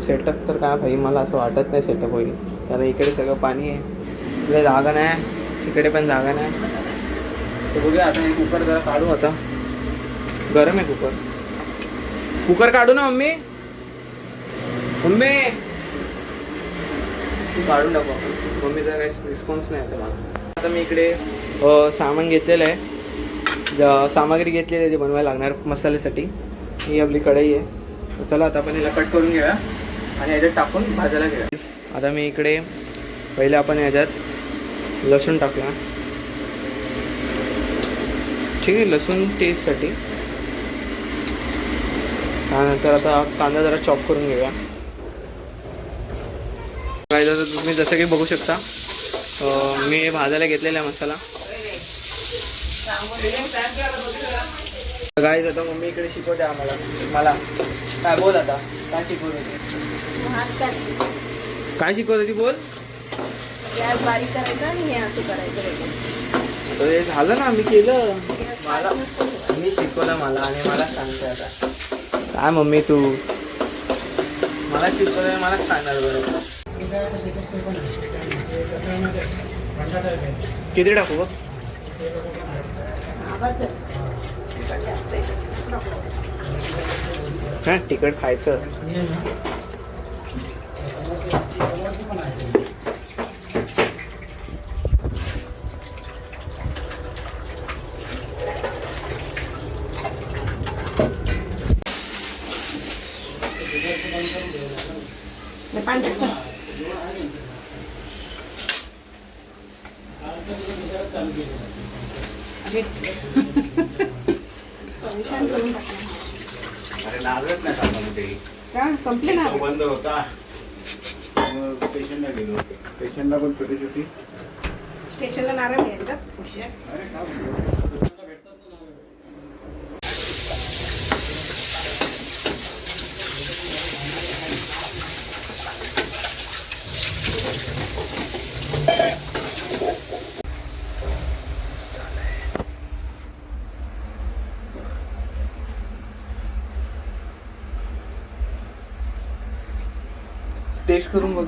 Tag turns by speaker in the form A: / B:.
A: Setup तर काय भाई मला असं वाटत नाही सेटअप होईल, कारण इकडे सगळं पाणी आहे, इकडे जागा नाही, इकडे पण जागा नाही. तर बघूया आता. हे कुकर जरा काढू आता, गरम आहे कुकर. कुकर काढू ना मम्मी? मम्मी तू काढून टाकू. मम्मीचा काही रिस्पॉन्स नाही आता मला. आता मी इकडे सामान घेतलेलं आहे, सामग्री घेतलेली आहे जी बनवायला लागणार मसाल्यासाठी. ही आपली कढई आहे. तर चला आता आपण हिला कट करून घेऊया आणि ह्याच्यात टाकून भाजायला घेऊया. आता मी इकडे पहिले आपण ह्याच्यात लसूण टाकला. ठीक आहे, लसूण टेस्टसाठी. त्यानंतर आता कांदा जरा चॉप करून घेऊया. काय जर तुम्ही जसं की बघू शकता मी भाजायला घेतलेला आहे मसाला. गाईज आता मम्मी इकडे शिकवते आम्हाला. मला काय बोल आता, काय शिकवत होती? काय शिकवत होती बोल?
B: बारीक करायचं आणि हे असं करायचं.
A: तर हे झालं ना, मी केलं. मला मी शिकवलं मला आणि मला सांगते आता. काय मम्मी तू मला शिकवलं, मला सांगणार बरोबर. किती टाकू बघ? हा तिखट खायचं.
C: अरे लागत नाही आता कुठे
B: संपले ना.
C: बंद होता. पेशंटला गेलो. पेशंटला पण छोटी छोटी
B: स्टेशनला नारळ मिळतात.
A: टेस्ट करून बघ.